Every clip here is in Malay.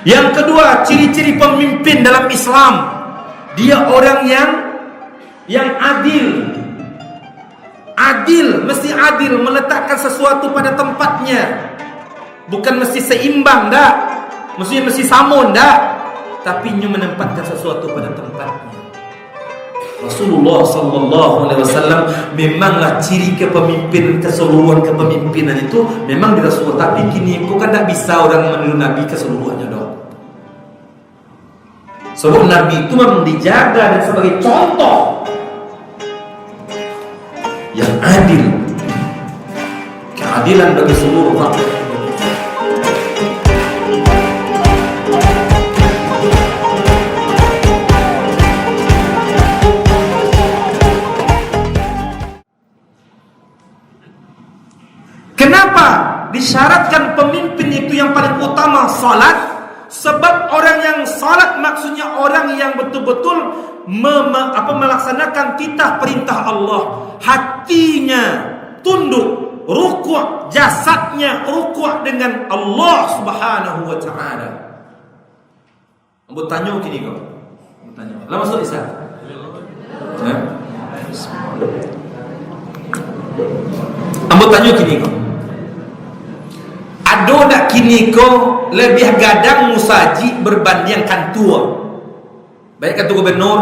Yang kedua, ciri-ciri pemimpin dalam Islam, dia orang yang adil. Adil, mesti adil, meletakkan sesuatu pada tempatnya. Bukan mesti seimbang, dak. Mesti samun, dak. Tapi dia menempatkan sesuatu pada tempatnya. Rasulullah sallallahu alaihi wasallam memanglah ciri kepemimpinan, keseluruhan kepemimpinan itu memang di Rasulullah. Tapi kini kau kan tak bisa orang meniru Nabi keseluruhannya dong. Sebab Nabi itu memang dijaga dan sebagai contoh yang adil, keadilan bagi seluruh rakyat. Kenapa disyaratkan pemimpin itu yang paling utama salat? Sebab orang yang salat maksudnya orang yang betul-betul melaksanakan titah perintah Allah. Hatinya tunduk, rukuk, jasadnya rukuk dengan Allah Subhanahu wa taala. Ambo tanya kini kau. Tanya. Lah masuk Isa. Ambo tanya kini kau. Ado nak kini kau lebih gadang musaji berbanding kantua, baik kantua gubernur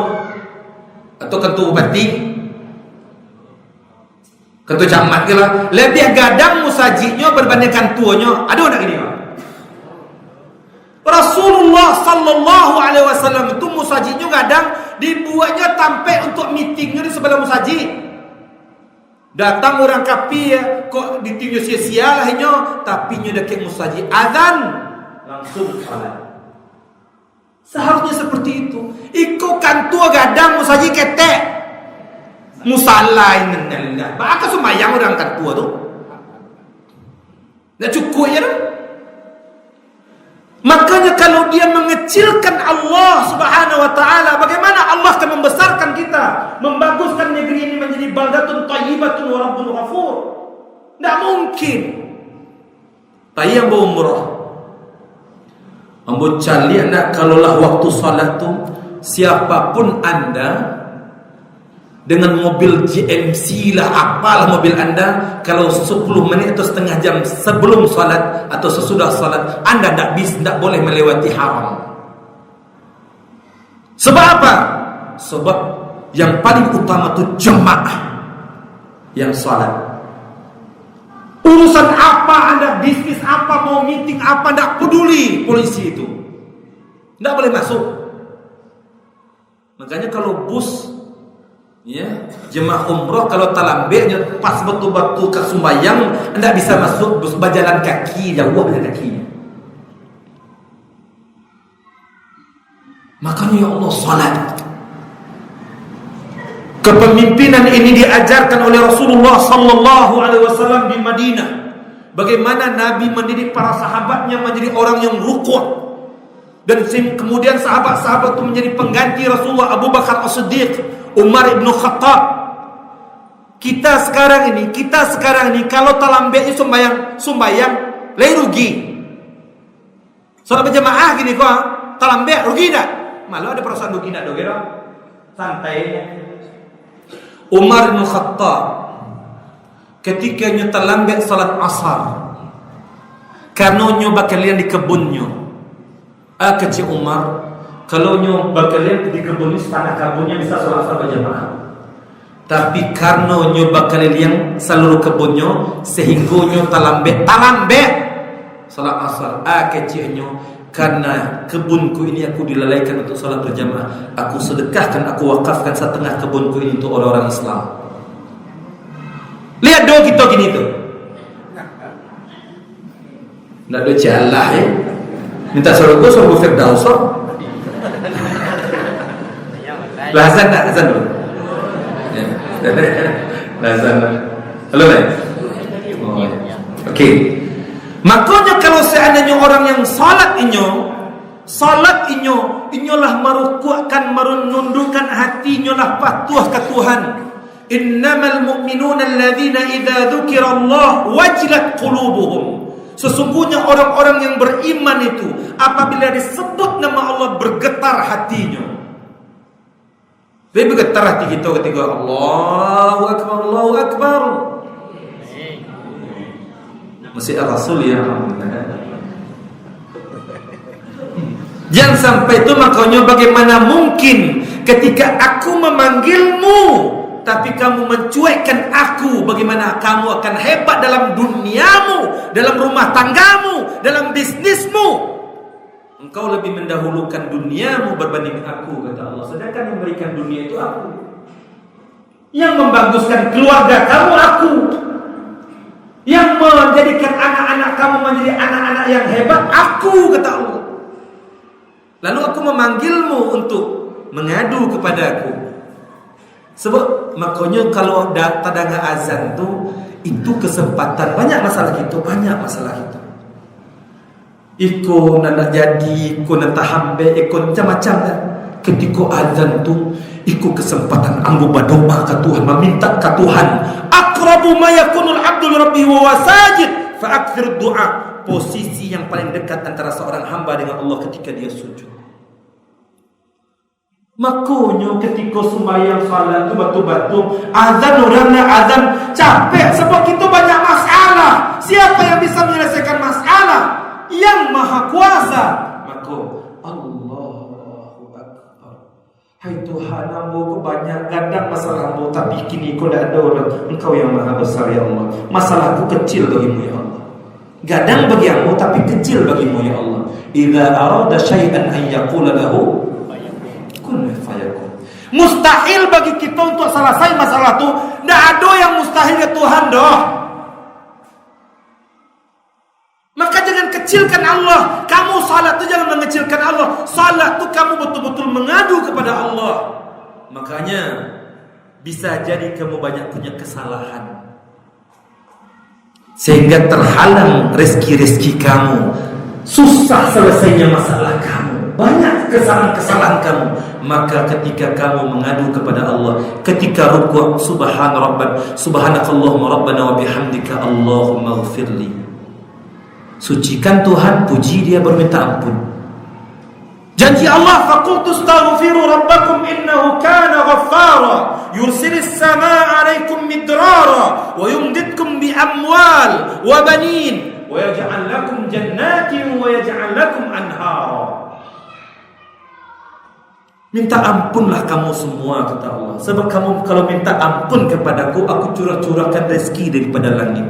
atau kantua bupati, kantua camat ke lah, lebih gadang musajinya berbanding kantuanya. Ado nak kini kau. Rasulullah sallallahu alaihi wasallam itu musajinya gadang dibuatnya tampai untuk meetingnya di sebelah musaji. Datang orang kapi ya, kok ditinggal sia-sia lah nyo, tapi nyo dekat musaji azan langsung salat. Seharusnya seperti itu. Iko kantua gadang musaji ketek musalla innalillah. Baka sumayang orang kantua tu. Nggak cukup ya. Makanya kalau dia mengecilkan Allah Subhanahu wa taala, bagaimana Allah akan membesarkan kita, membaguskan negeri ini menjadi baldatun thayyibatun wa rabbun ghafur? Tidak mungkin. Tayang berumrah. Ambo cali anda kalaulah waktu salat tu siapapun anda dengan mobil GMC lah apalah mobil anda, kalau 10 menit atau setengah jam sebelum salat atau sesudah salat anda tidak boleh melewati haram. Sebab apa? Sebab yang paling utama tu jemaah yang salat. Urusan apa anda, bisnis apa, mau meeting apa, tidak peduli polisi itu, tidak boleh masuk. Makanya kalau bus ya, jemaah umrah kalau talambeknya pas betul-betul ke sembahyang, anda bisa masuk bus berjalan kaki, jauh berjalan kaki. Makanya ya Allah salat. Kepemimpinan ini diajarkan oleh Rasulullah sallallahu alaihi wasallam di Madinah. Bagaimana Nabi mendidik para sahabatnya menjadi orang yang rukuk. Dan kemudian sahabat-sahabat itu menjadi pengganti Rasulullah, Abu Bakar As-Siddiq, Umar ibn Khattab. Kita sekarang ini kalau talambeknya sumbayang lay rugi. Salat berjamaah gini kok, talambek rugi tak? Malah ada perasaan rugi tak dong, santai. Umar ibn Khattab ketika nyo talambek salat asar, karena nyo bakalian di kebunnya. Kecil Umar, kalau nyo bakalian di kebun ini tanah kebunnya bisa salat asar berjamaah. Tapi karena nyo bakalian seluruh kebunnya sehingga nyo talambek salat asar. Kecil nyo, karena kebunku ini aku dilalaikan untuk salat berjamaah, aku sedekahkan, aku wakafkan setengah kebunku ini untuk orang-orang Islam. Lihat doa kita gini tuh, nggak ada jalan ya. Minta surga Firdaus. Lazan tak? Lazan dulu. Lazan. Halo lah. Oke. Makanya kalau seandainya orang yang salat inyolah merukukan, menundukkan hati, inyolah patuh ke Tuhan. Innamal mu'minuna alladzina idza dzukirallah wajilat qulubuhum Sesungguhnya orang-orang yang beriman itu apabila disebut nama Allah bergetar hatinya. Dia bergetar hati kita ketika Allahu Akbar, Allahu Akbar. Masih Rasul ya. Jangan sampai itu, makanya bagaimana mungkin ketika aku memanggilmu tapi kamu mencuekkan aku? Bagaimana kamu akan hebat dalam duniamu, dalam rumah tanggamu, dalam bisnismu? Engkau lebih mendahulukan duniamu berbanding aku, kata Allah. Sedangkan yang memberikan dunia itu aku. Yang membaguskan keluarga kamu aku. Yang menjadikan anak-anak kamu menjadi anak-anak yang hebat aku, kata Allah. Lalu aku memanggilmu untuk mengadu kepadaku. Sebab makanya kalau tadanga azan tu, itu kesempatan. Banyak masalah itu, banyak masalah itu. Iko nak jadi, iko nak tahambe, iko macam-macam dah. Ketika azan tu, iko kesempatan ambo berdoa ke Tuhan, meminta ke Tuhan. Aqrabu ma yakunul abdu li rabbih wa huwa sajid, fa akthir du'a. Posisi yang paling dekat antara seorang hamba dengan Allah ketika dia sujud. Makanya ketika sembahyang salat tu betul-betul azan, orangnya azan capek sebab kita banyak masalah. Siapa yang bisa menyelesaikan masalah? Yang Maha Kuasa. Maka Allahu Akbar. Hai Tuhan, ambo banyak gadang masalah ambo, tapi kini kau tidak ada orang. Engkau yang Maha Besar ya Allah. Masalahku kecil bagimu ya Allah. Gadang bagi ambo tapi kecil bagimu ya Allah. Idza arada syai'an an yaqula lahu kun fayakun. Mustahil bagi kita untuk selesai masalah itu. Tidak ada yang mustahil ya Tuhan doh. Maka jangan kecilkan Allah. Kamu salat itu jangan mengecilkan Allah. Salat itu kamu betul-betul mengadu kepada Allah. Makanya bisa jadi kamu banyak punya kesalahan sehingga terhalang rezeki-rezeki kamu. Susah selesainya masalah kamu. Banyak kesalahan-kesalahan kamu. Maka ketika kamu mengadu kepada Allah, ketika rukuk, subhanakallahumma rabbana wa bihamdika Allahumma ighfirli. Sucikan Tuhan, puji dia, berminta ampun. Janji Allah, faqultu astaghfiru rabbakum innahu kana ghaffara yursilis samaa 'alaikum midrara wa yumditkum bi amwal wa banin wa yaj'al lakum jannatin wa yaj'al lakum anhara. Minta ampunlah kamu semua, kata Allah. Sebab kamu kalau minta ampun kepadaku, aku curah-curahkan rezeki daripada langit.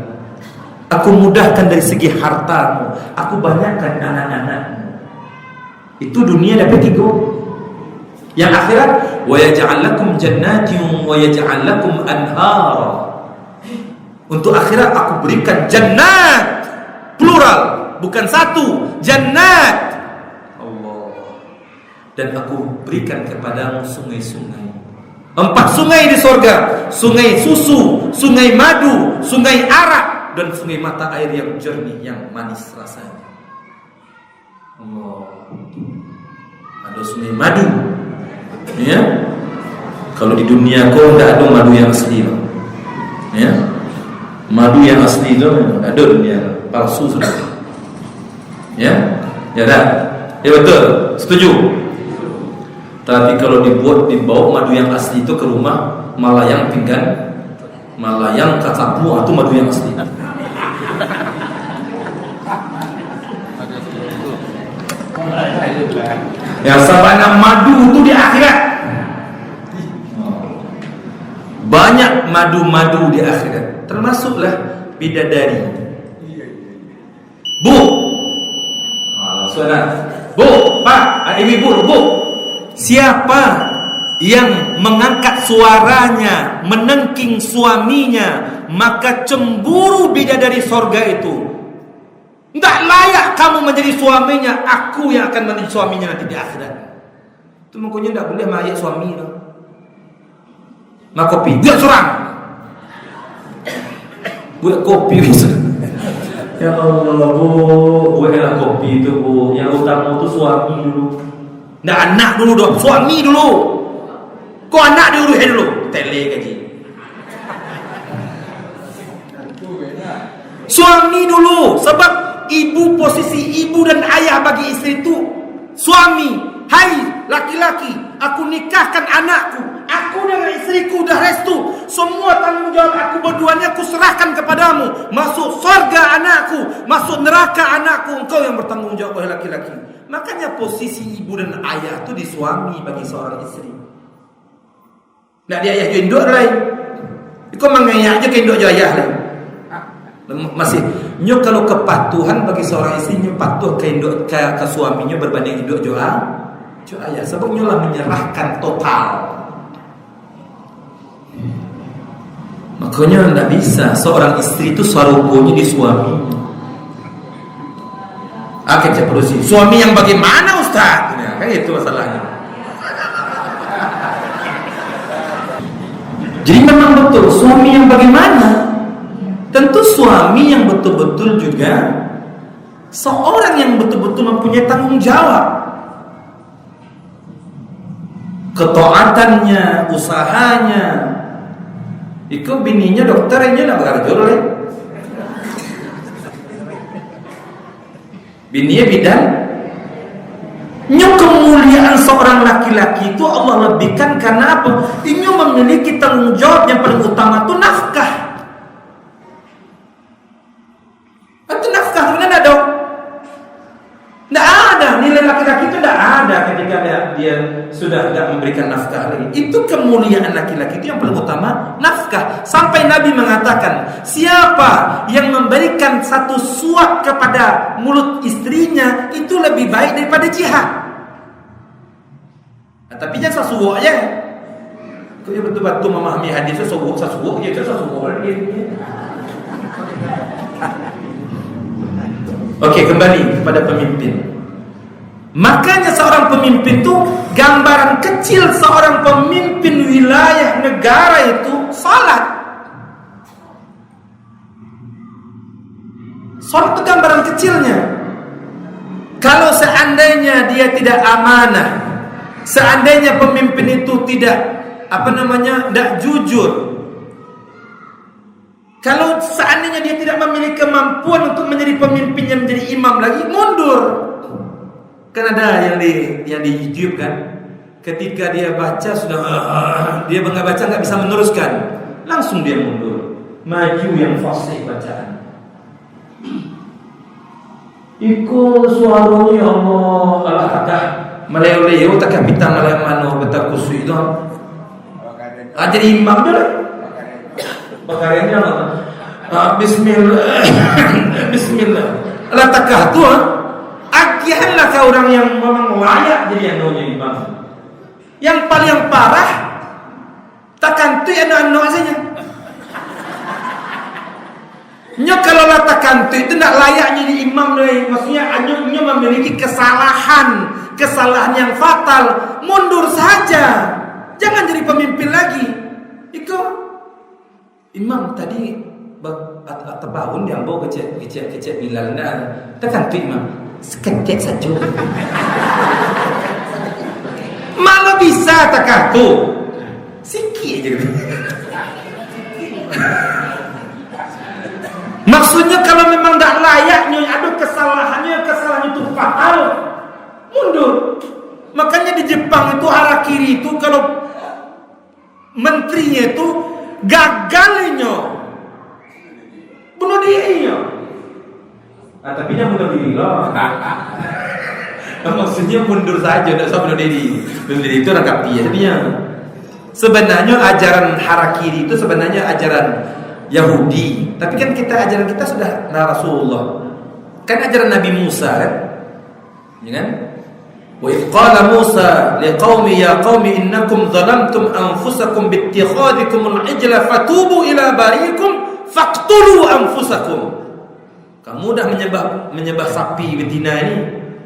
Aku mudahkan dari segi hartamu. Aku banyakkan anak-anakmu. Itu dunia dapat 3. Yang akhirat, wa yaj'al lakum jannatin wa yaj'al lakum anhara. Untuk akhirat aku berikan jannat, plural, bukan satu, jannat. Allah. Dan aku berikan kepadamu sungai-sungai. 4 sungai di surga. Sungai susu, sungai madu, sungai arak, dan sungai mata air yang jernih, yang manis rasanya. Allah. Ada sungai madu, ya. Kalau di dunia kau tidak ada madu yang asli, ya. Madu yang asli itu ada dunia, palsu sudah. Ya, ya dah. Ya betul, setuju. Tapi kalau dibawa madu yang asli itu ke rumah, malayang pinggan, malayang kacapu, itu madu yang asli. Yang sabana madu itu di akhirat. Banyak madu-madu di akhirat. Termasuklah bidadari. Bu, saudara, bu, pak, ibu, bu. Siapa yang mengangkat suaranya, menengking suaminya, maka cemburu bidadari sorga itu. Tidak layak kamu menjadi suaminya. Aku yang akan menjadi suaminya nanti di akhirat. Itu makanya tidak boleh mayat suami itu. Mak kopi, dia serang. Buat kopi. Ya Allah, bu, buatlah kopi itu, bu. Yang utama itu suami dulu. Tidak anak dulu dong, suami dulu. Kau anak dulu. Tele gaji. Suami dulu, sebab ibu, posisi ibu dan ayah bagi istri itu. Suami, hai laki-laki, aku nikahkan anakku, aku dengan istriku udah restu, semua tanggung jawab aku berduanya aku serahkan kepadamu. Masuk surga anakku, masuk neraka anakku, engkau yang bertanggung jawab oleh laki-laki. Makanya posisi ibu dan ayah itu di suami bagi seorang istri. Nak dia ayah induk lain. Ikut mengayak je ke induk je ayah lain. Masih nyo kalau kepatuhan bagi seorang istri nyo patuh ke induk ke suaminya berbanding induk jo ayah. Sebab nyo lah menyerahkan total. Makanya tidak bisa seorang istri itu sarugonya di suaminya. Akhirnya perusi suami yang bagaimana Ustaz? Ya, kan itu masalahnya. Jadi memang betul suami yang bagaimana? Tentu suami yang betul-betul juga seorang yang betul-betul mempunyai tanggung jawab. Ketaatannya, usahanya. Iku bininya dokter aja nak bekerja oleh. Bininya bidan. Nyo kemuliaan seorang laki-laki itu Allah lebihkan karena apa? Nyo memiliki tanggung jawab yang paling utama itu nafkah. Itu nafkah mana ada? Tidak ada nilai laki-laki itu tidak ada ketika dia sudah tidak memberikan nafkah lagi. Itu kemuliaan laki-laki itu yang paling utama nafkah. Sampai Nabi mengatakan, siapa yang memberikan satu suap kepada mulut istrinya itu lebih baik daripada jihad. Nah, tapi jangan sasuwak aja. Kau ya betul-betul memahami hadis sasuwak je sasuwak lagi. Oke, kembali kepada pemimpin. Makanya seorang pemimpin itu gambaran kecil seorang pemimpin wilayah negara itu salat. Salat itu gambaran kecilnya. Kalau seandainya dia tidak amanah, seandainya pemimpin itu tidak tidak jujur, kalau seandainya dia tidak memiliki kemampuan untuk menjadi pemimpin yang menjadi imam lagi, mundur. Kan ada yang di YouTube kan, ketika dia baca sudah dia nggak baca nggak bisa meneruskan, langsung dia mundur, maju yang fasih bacaan. Ikut suaranya Allah takah meleo-leo takah bintang malam mano betul kusui itu. Jadi imam dia. Bakarnya Bismillah. Bismillah. Allah takah tu agihanlah ke orang yang memang layak jadi anonya imam. Yang paling parah takkan tu ano saja. Nyo kalau takkan tu itu nak layak jadi imam lagi. Maksudnya nyo memiliki kesalahan yang fatal, mundur saja. Jangan jadi pemimpin lagi. Iko imam tadi terbangun dia bawa kecek Bilal dah. Takkan tu imam sekecek saja. Malah bisa takkan tu. Sikit je. Maksudnya kalau memang tak layaknya ada kesalahan itu fatal, mundur. Makanya di Jepang itu harakiri itu kalau menterinya itu gagalnya bunuh dirinya. Tapi dia bunuh diri lah. Maksudnya mundur saja, tidak usah bunuh diri. Bunuh diri itu rangkapi ya. Sebenarnya ajaran harakiri itu sebenarnya ajaran Yahudi. Tapi kan ajaran kita sudah Rasulullah. Kan ajaran Nabi Musa kan? Ya kan? Wa idh qala Musa liqaumi ya qaumi innakum zalamtum anfusakum bittikhadikumul ijla fatubu ila bariikum faqtulu anfusakum. Kamu dah menyembah sapi betina ini.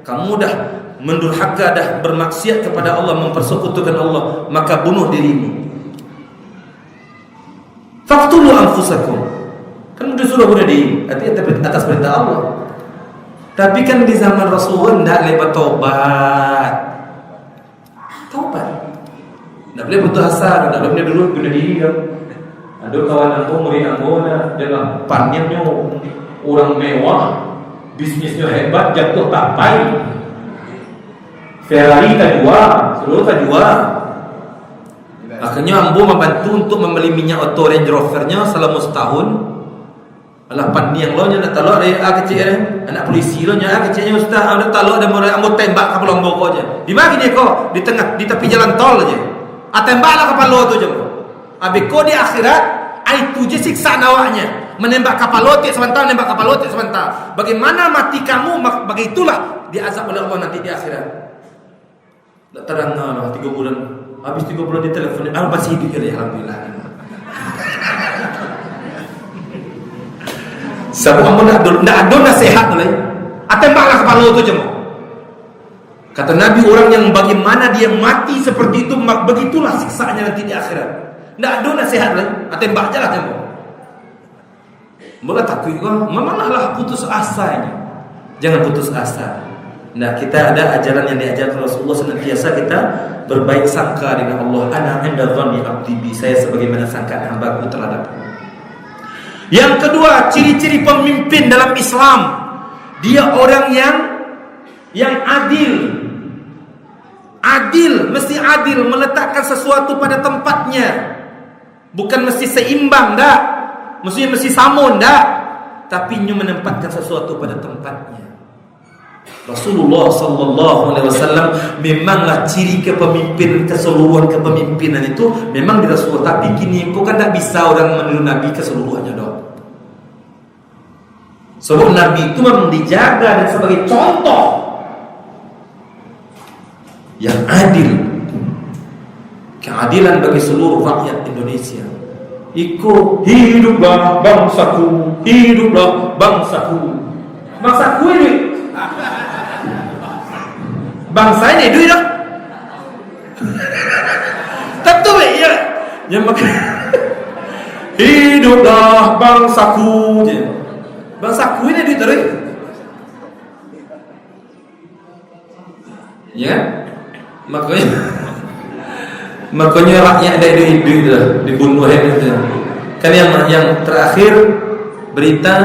Kamu dah mendurhaka, dah bermaksiat kepada Allah, mempersekutukan Allah, maka bunuh dirimu. Faqtulu anfusakum. Kan disuruh bunuh diri atas perintah Allah. Tapi kan di zaman Rasulullah tidak boleh bertobat. Tobat. Tidak boleh putus asa, tidak boleh dulu bunuh diri kan. Ada kawan aku murid aku dengan panjangnya orang mewah, bisnisnya hebat, jatuh tapai, Ferrari tak jual, seluruh tak jual. Akhirnya ambo membantu untuk membeli minyak auto Range Rover-nya selama setahun. Alah pandiang lo nya nak talok ada kecil anak polisi lo nya kecilnya ustaz ada talok ada ambo tembak kapal ambo ko aja. Di mana dia ko? Di tengah di tepi jalan tol aja. Tembaklah kapal lo tu je. Abi ko di akhirat ai tu je siksa nawaknya. Menembak kapal lo tiap sebentar, menembak kapal lo tiap sebentar. Bagaimana mati kamu bagi itulah diazab oleh Allah nanti di akhirat. Tak terang lah 3 bulan. Habis 3 bulan di telefon, masih hidup ya alhamdulillah. Sebab kamu nak ada nasihat lagi. Tembaklah kepala itu je. Kata Nabi, orang yang bagaimana dia mati seperti itu, begitulah siksaannya nanti di akhirat. Tak ada nasihat lagi. Tembak je lah je. Mula takut kau, memanglah putus asa ini. Jangan putus asa. Nah, kita ada ajaran yang diajarkan Rasulullah, senantiasa kita berbaik sangka dengan Allah. Ana 'inda dhanni 'abdi bi, saya sebagaimana sangkaan hamba-Ku terhadap. Yang kedua, ciri-ciri pemimpin dalam Islam, dia orang yang adil. Adil, mesti adil, meletakkan sesuatu pada tempatnya. Bukan mesti seimbang, dak. Mesti samun, dak. Tapi dia menempatkan sesuatu pada tempatnya. Rasulullah sallallahu alaihi wasallam memanglah ciri kepemimpin, keseluruhan kepemimpinan itu memang di Rasulullah. Tapi kini kau kan tak bisa orang meniru Nabi keseluruhannya dong. Sebab Nabi itu memang dijaga dan sebagai contoh yang adil, keadilan bagi seluruh rakyat Indonesia. Ikut hiduplah bangsaku, hiduplah bangsaku. Bangsaku ini bangsa ini duit dah. Tentu ya. Yang makan hiduplah bangsaku. Bangsaku ini duit terus. Ya. Makanya rakyat ada duit dah dibunuh itu. Kan yang terakhir berita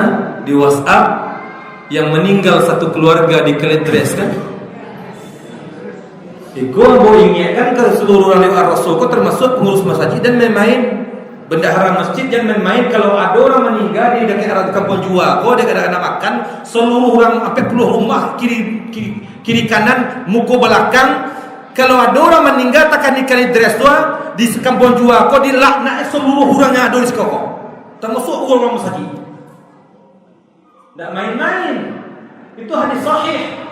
di WhatsApp yang meninggal satu keluarga di Kalitres kan. Iko mau ingatkan ke seluruh ahli Rasul, termasuk pengurus masjid dan main-main bendahara masjid, jangan main-main. Kalau ada orang meninggal di dekat arah kampung Jua, kau dia kadang-kadang makan seluruh orang sampai puluh rumah kiri kanan muka belakang. Kalau ada orang meninggal takkan di Kalitres tua di kampung Jua, kau dilaknat seluruh orang yang ada di sekolah, termasuk orang masjid. Tak main-main. Itu hadis sahih.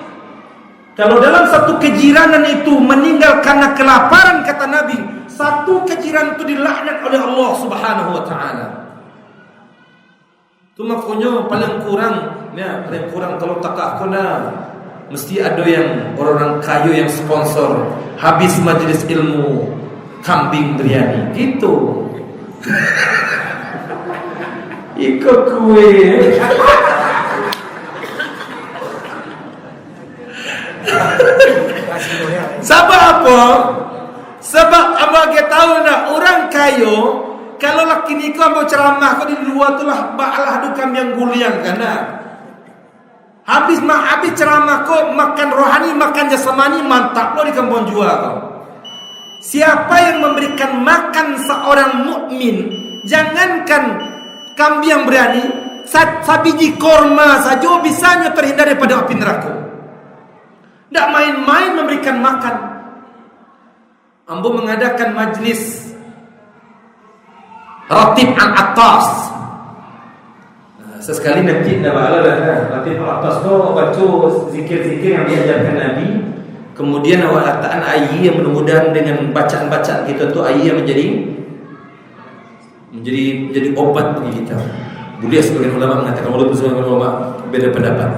Kalau dalam satu kejiranan itu meninggal karena kelaparan, kata Nabi, satu kejiran itu dilaknat oleh Allah Subhanahu wa taala. Itu makanya paling kurang kalau takah kena mesti ada yang orang-orang kayu yang sponsor habis majlis ilmu kambing biryani gitu. Ikut kue. Sebab apa? Sebab abang kita tahu nak orang kayo kalau laki ni kau mau ceramah kau di luar tu lah balah dukam yang guliang kan. Habis ceramah kau makan rohani, makan jasmani mantap lo di kampung Jua kau. Siapa yang memberikan makan seorang mukmin, jangankan kambing berani, sabiji korma saja bisanya terhindar daripada api neraka. Tak main-main memberikan makan. Ambo mengadakan majlis Ratib al-Atas. Sesekali nanti dah bala dah. Ratib al-Atas tu baca zikir-zikir yang diajarkan Nabi. Kemudian awak letakkan air yang mudah-mudahan dengan bacaan-bacaan kita tu air yang menjadi obat bagi kita. Boleh sebagian ulama mengatakan, walaupun sebagian ulama beda pendapat.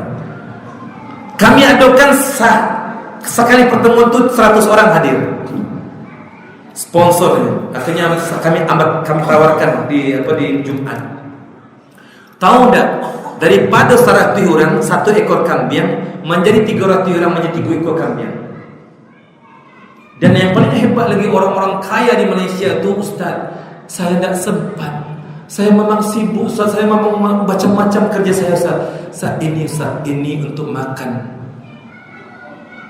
Kami adakan sekali pertemuan itu 100 orang hadir. Sponsornya. Akhirnya kami tawarkan di Jumat. Tahu tak? Daripada 100 orang 1 ekor kambing menjadi 300 orang menjadi 3 ekor kambing. Dan yang paling hebat lagi orang-orang kaya di Malaysia itu, Ustaz, saya tak sempat Saya memang sibuk Ustaz, saya memang macam-macam kerja saya Ustaz. Saat ini untuk makan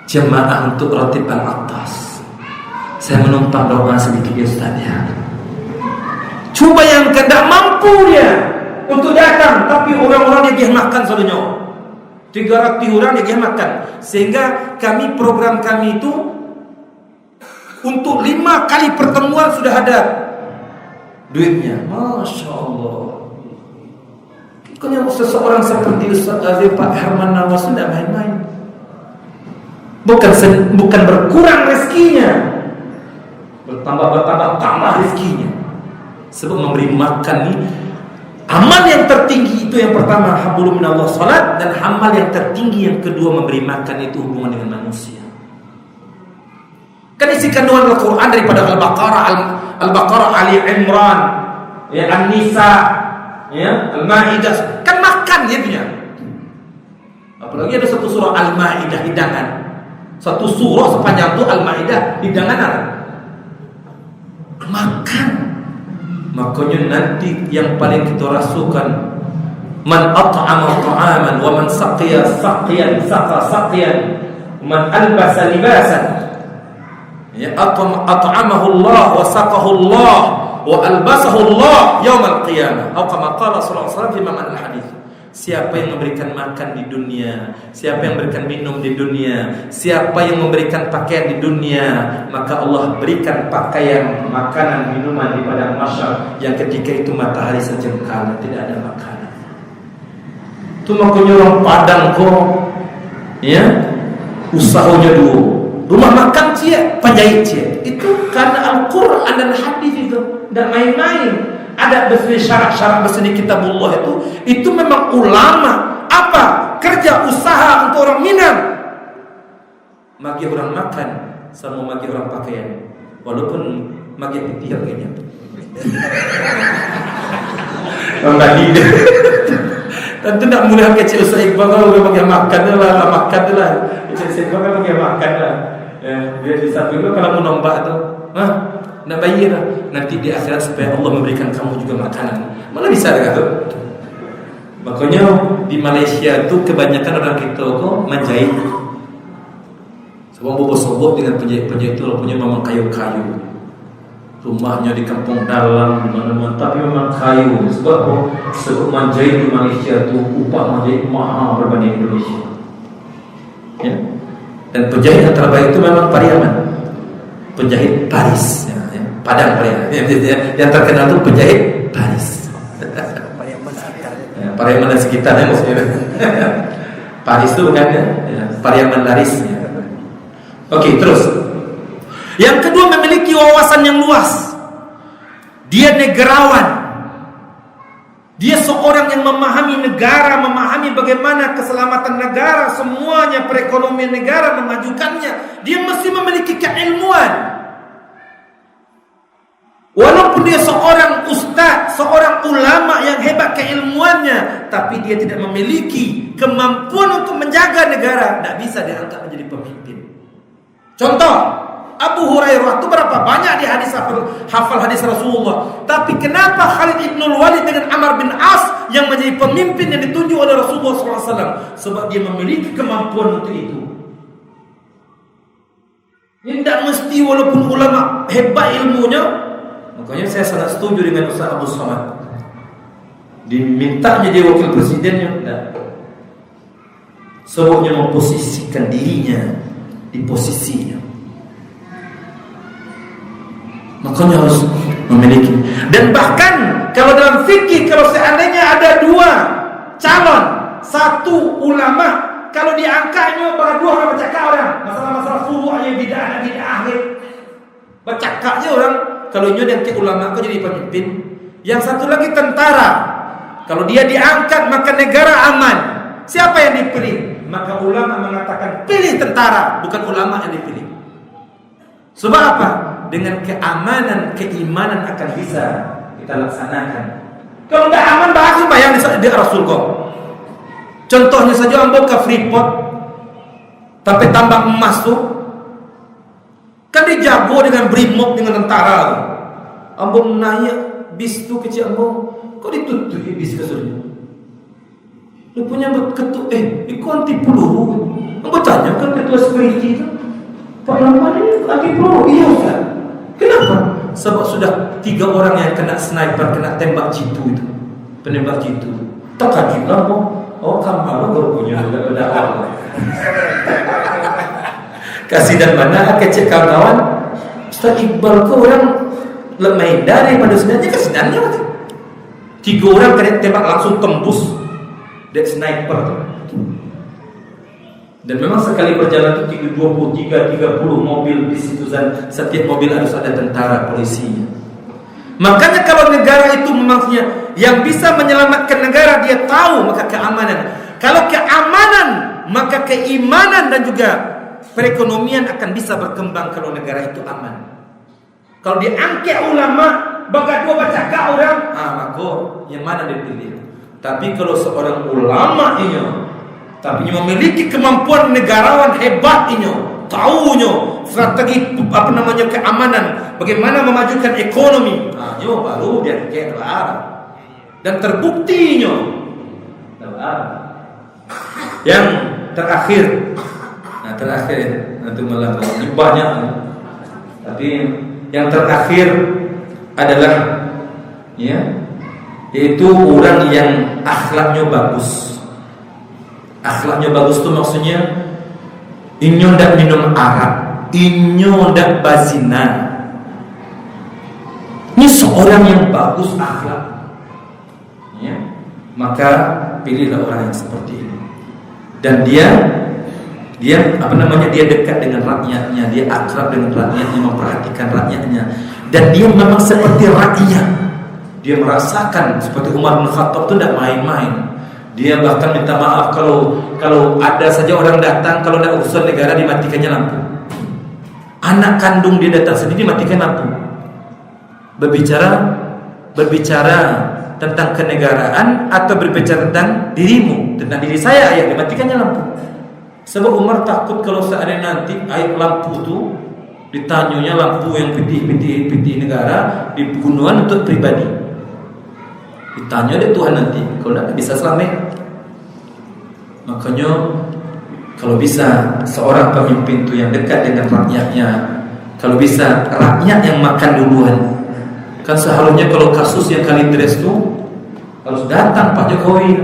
jemaah untuk ratib al-atas. Saya menumpang doa sedikit ya Ustaz ya. Coba yang tidak mampu dia untuk datang, tapi orang-orang dia makan selalunya 300 orang dia makan. Sehingga program kami itu untuk 5 kali pertemuan sudah ada duitnya. Masya Allah. Bukannya seseorang seperti Ustaz Azim Pak Herman Nawas tidak main-main. Bukan berkurang rezekinya, bertambah rezekinya. Sebab memberi makan ini amal yang tertinggi itu yang pertama hablum minallah salat, dan amal yang tertinggi yang kedua memberi makan itu hubungan dengan manusia. Kan isi kandungan Al-Quran daripada Al-Baqarah, Ali Imran, ya, An-Nisa, ya, Al-Maidah, kan makan dia punya. Apalagi ada satu surah Al-Maidah hidangan. Satu surah sepanjang itu Al-Maidah hidangan apa? Makan. Makanya nanti yang paling kita rasakan, man at'ama ta'aman wa man saqiya saqiyan, man albasa libasan, ya, at'amahu Allah wa saqahu Allah wa albasahu Allah yaumil qiyamah, atau kama qala sallallahu alaihi wasallam fi ma'an al-hadis. Siapa yang memberikan makan di dunia, siapa yang memberikan minum di dunia, siapa yang memberikan pakaian di dunia, maka Allah berikan pakaian, makanan, minuman di padang mahsyar yang ketika itu matahari sejengkal, tidak ada makanan. Itu makanya orang Padang kok, ya, usahanya dulu, rumah makan cia, penjahit cia. Itu karena Al-Quran dan hadis itu, tidak main-main. Ada syarat-syarat besar kitabullah itu memang ulama apa kerja usaha untuk orang Minang, magi orang makan sama magi orang pakaian, walaupun magi putih harganya membagi. Dan tidak mudah kecil usaha Iqbal kalau bagi makan lah, kecil Iqbal kalau bagi makan lah, dia di satu itu kalau mau nombak tu, nak bayar nanti di akhirat supaya Allah memberikan kamu juga makanan. Mana bisa dekat tu? Makanya di Malaysia tu kebanyakan orang kita kok menjahit. Sebab bobo-bobo dengan penjahit-penjahit itu punya memang kayu-kayu. Rumahnya di kampung dalam, di mana-mana, tapi memang kayu. Sebab menjahit di Malaysia tu upah menjahit mahal berbanding Indonesia. Ya? Dan penjahit yang terbaik itu memang Pariaman, penjahit Paris. Ya. Padang yang terkenal itu penjahit Paris. Pariaman dan sekitarnya maksudnya. Paris itu bukan ya, Pariaman Laris. Oke, terus. Yang kedua memiliki wawasan yang luas. Dia negarawan. Dia seorang yang memahami negara, memahami bagaimana keselamatan negara, semuanya perekonomian negara memajukannya. Dia mesti memiliki keilmuan. Walaupun dia seorang ustaz, seorang ulama yang hebat keilmuannya, tapi dia tidak memiliki kemampuan untuk menjaga negara, tidak bisa diangkat menjadi pemimpin. Contoh, Abu Hurairah itu berapa banyak di hadis hafal hadis Rasulullah, tapi kenapa Khalid ibnul Walid dengan Amr bin As yang menjadi pemimpin yang ditunjuk oleh Rasulullah SAW? Sebab dia memiliki kemampuan untuk itu. Ini tidak mesti walaupun ulama hebat ilmunya. Makanya saya sangat setuju dengan Ustaz Abu Samad. Diminta jadi wakil presidennya, tidak. Sebabnya memposisikan dirinya di posisinya. Makanya harus memiliki. Dan bahkan kalau dalam fikih, kalau seandainya ada 2 calon, 1 ulama, kalau diangkatnya baru 2 orang bercakap orang, masalah-masalah furu'nya bid'ah akhir, bercakapnya orang. Kalau dia yang ulama kau jadi pemimpin. Yang satu lagi tentara. Kalau dia diangkat maka negara aman. Siapa yang dipilih? Maka ulama mengatakan pilih tentara, bukan ulama yang dipilih. Sebab apa? Dengan keamanan, keimanan akan bisa kita laksanakan. Kalau tidak aman bahasa bayang di Rasul kau. Contohnya saja ambil ke Freeport, tapi tambang emas tu kan dijago dengan brimob dengan tentara. Ambon naik bis tu kecil ambon kok ditutup bis kasurnya? Lu punya ketuk, itu anti peluru. Bertanya kan ketua security itu, Pak Laman ini anti peluru. Iya Ustaz. Kenapa? Sebab sudah 3 orang yang kena sniper, kena tembak jitu itu, penembak jitu. Tak kaget lah, kamu baru punya daripada awal. Kasih dan mana kecek kawan-kawan. Ustaz Iqbal ke orang lemah daripada sebenarnya kesenannya. 3 orang kena tembak langsung tembus dari sniper. Dan memang sekali berjalan itu 23-30 mobil di situ, dan setiap mobil harus ada tentara polisinya. Makanya kalau negara itu memangnya yang bisa menyelamatkan negara, dia tahu maka keamanan. Kalau keamanan, maka keimanan dan juga perekonomian akan bisa berkembang kalau negara itu aman. Kalau diangkat ulama, baga dua baca ka orang, maka yang mana dipilih. Tapi kalau seorang ulama ini, tapi memiliki kemampuan negarawan hebat ini, tahunya strategi keamanan, bagaimana memajukan ekonomi, baru dia kelar. Dan terbuktinya yang terakhir, nanti malah ini banyak, tapi yang terakhir adalah yaitu orang yang akhlaknya bagus. Akhlaknya bagus itu maksudnya inyo ndak minum arak, inyo ndak bazina. Ini seorang yang bagus akhlak. Maka pilihlah orang yang seperti ini. Dan dia dekat dengan rakyatnya, dia akrab dengan rakyatnya, memperhatikan rakyatnya, dan dia memang seperti rakyat. Dia merasakan seperti Umar bin Khattab itu tidak main-main. Dia bahkan minta maaf kalau ada saja orang datang, kalau ada urusan negara dimatikannya lampu. Anak kandung dia datang sendiri dimatikan lampu. Berbicara tentang kenegaraan atau berbicara tentang dirimu, tentang diri saya, dimatikannya lampu. Sebab Umar takut kalau seandainya nanti air lampu itu ditanyanya lampu yang piti negara digunakan untuk pribadi. Ditanya deh Tuhan nanti, kalau tidak bisa selamat. Makanya kalau bisa seorang pemimpin itu yang dekat dengan rakyatnya, kalau bisa rakyat yang makan duluan. Kan seharusnya kalau kasus yang Kalidres itu harus datang Pak Jokowi,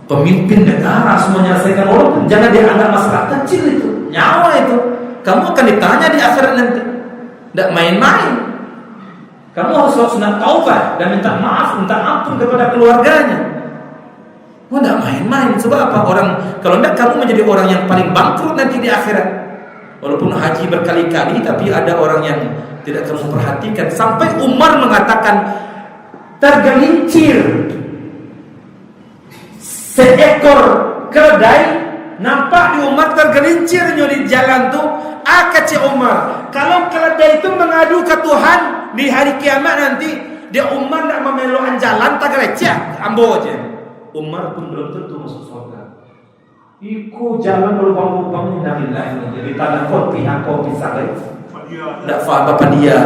pemimpin negara semua menyelesaikan, walaupun jangan dianggap masalah kecil itu, nyawa itu. Kamu akan ditanya di akhirat nanti, tidak main-main. Kamu harus sunat taubat dan minta maaf, minta ampun kepada keluarganya. Tidak main-main. Sebab apa? Kalau tidak, kamu menjadi orang yang paling bangkrut nanti di akhirat. Walaupun haji berkali-kali, tapi ada orang yang tidak kamu perhatikan. Sampai Umar mengatakan, tergelincir seekor keledai nampak di Umar, tergelincirnya di jalan tuh. Kata Umar, kalau keledai itu mengadu ke Tuhan di hari kiamat nanti, dia Umar tidak memelukkan jalan, tak gerecek, ambo aja. Umar pun belum tentu masuk surga. Iku jalan berlubang-lubang innalillahi, jadi tanah kopi sakit. Tidak faham apa dia.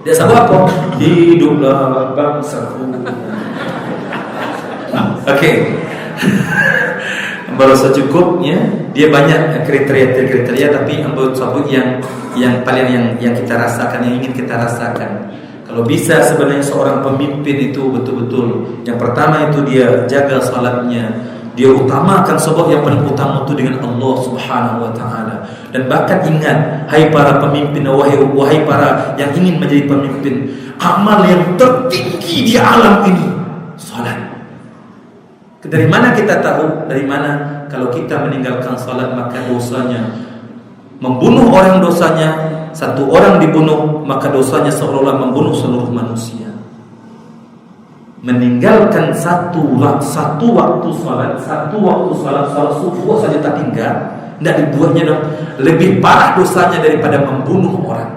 Dia sabar apa? Hiduplah bangsaku. Oke. Baru secukupnya, dia banyak kriteria, tapi ambil sabuk yang paling yang kita rasakan, yang ingin kita rasakan. Kalau bisa sebenarnya seorang pemimpin itu betul-betul, yang pertama itu dia jaga salatnya, dia utamakan sebab yang paling utama itu dengan Allah Subhanahu wa taala. Dan bahkan ingat, hai para pemimpin, wahai para yang ingin menjadi pemimpin, amal yang tertinggi di alam ini salat. Dari mana kita tahu? Dari mana? Kalau kita meninggalkan salat, maka dosanya membunuh orang, dosanya satu orang dibunuh, maka dosanya seolah-olah membunuh seluruh manusia. Meninggalkan satu waktu salat, salat subuh saja tak tinggal, tidak dibuatnya dong. Lebih parah dosanya daripada membunuh orang.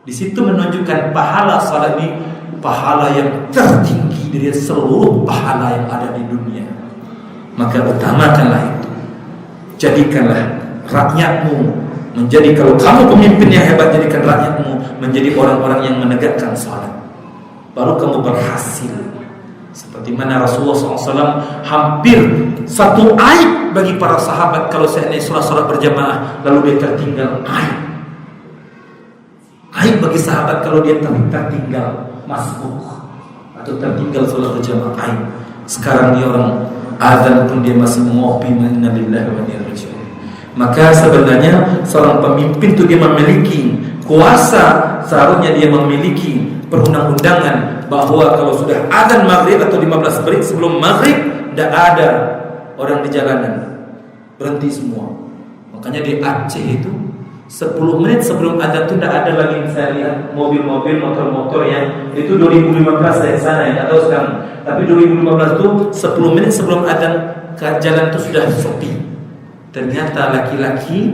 Di situ menunjukkan pahala salat ini pahala yang tertinggi dari seluruh pahala yang ada di dunia. Maka utamakanlah itu. Jadikanlah rakyatmu menjadi, kalau kamu pemimpin yang hebat, jadikan rakyatmu menjadi orang-orang yang menegakkan salat, baru kamu berhasil. Seperti mana Rasulullah SAW hampir satu aib bagi para sahabat kalau seandainya salat berjamaah lalu dia tertinggal. Aib bagi sahabat kalau dia tertinggal masbuk atau tertinggal salat berjamaah, aib. Sekarang dia orang azan pun dia masih mengopi, inna lillahi wa inna ilaihi raji'un. Maka sebenarnya seorang pemimpin itu dia memiliki kuasa, seharusnya dia memiliki perundang-undangan bahwa kalau sudah azan maghrib atau 15 menit sebelum maghrib tidak ada orang di jalanan, berhenti semua. Makanya di Aceh itu 10 menit sebelum azan itu tidak ada lagi, saya lihat mobil-mobil, motor-motor yang itu 2015 dari sana ya, atau sekarang. Tapi 2015 itu 10 menit sebelum azan jalan itu sudah sepi. Ternyata laki-laki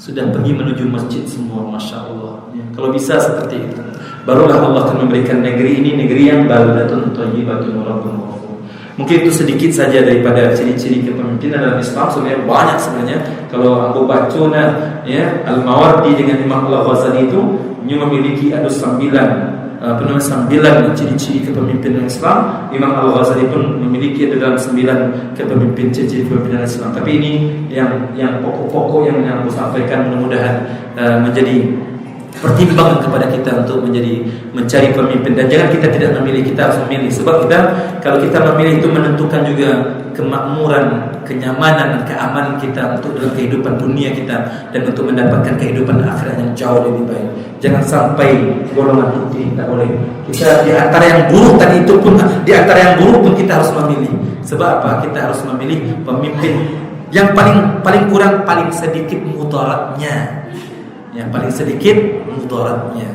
sudah pergi menuju masjid semua, masya Allah. Ya, kalau bisa seperti itu, barulah Allah akan memberikan negeri ini negeri yang baldatun thayyibatun wa rabbun ghafur. Mungkin itu sedikit saja daripada ciri-ciri kepemimpinan dalam Islam. Sebenarnya banyak sebenarnya. Kalau Abu Bacuna ya Al-Mawardi dengan Imam Al-Ghazali itu memiliki ada 9 ciri-ciri kepemimpinan Islam. Imam Al-Ghazali pun memiliki dalam 9 ciri-ciri kepemimpinan Islam. Tapi ini yang pokok-pokok yang aku sampaikan, mudah-mudahan menjadi pertimbangan kepada kita untuk mencari pemimpin. Dan jangan kita tidak memilih, kita harus memilih. Sebab kalau kita memilih itu menentukan juga kemakmuran, kenyamanan, dan keamanan kita untuk dalam kehidupan dunia kita dan untuk mendapatkan kehidupan akhirat yang jauh lebih baik. Jangan sampai golongan putih, tidak boleh. Kita di antara yang buruk tadi itu pun, di antara yang buruk pun kita harus memilih. Sebab apa? Kita harus memilih pemimpin yang paling kurang, paling sedikit mudaratnya. Yang paling sedikit mudaratnya.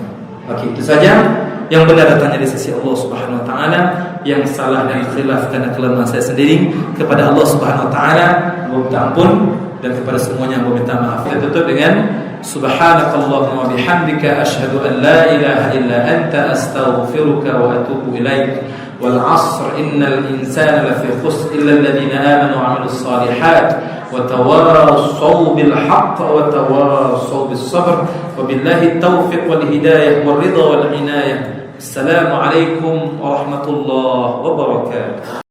Oke, itu saja yang benar datangnya di sisi Allah Subhanahu wa taala, yang salah dan khilaf karena kelemahan saya sendiri. Kepada Allah Subhanahu wa taala meminta ampun, dan kepada semuanya meminta maaf. Kita tutup dengan subhanakallahumma wa bihamdika asyhadu an la ilaha illa anta astaghfiruka wa atubu ilaik. Wal 'asr innal insana lafi khusr illa alladhina amanu wa 'amilus shalihat وتواصوا بالحق وتواصوا بالصبر وبالله التوفيق والهداية والرضا والعناية. السلام عليكم ورحمة الله وبركاته.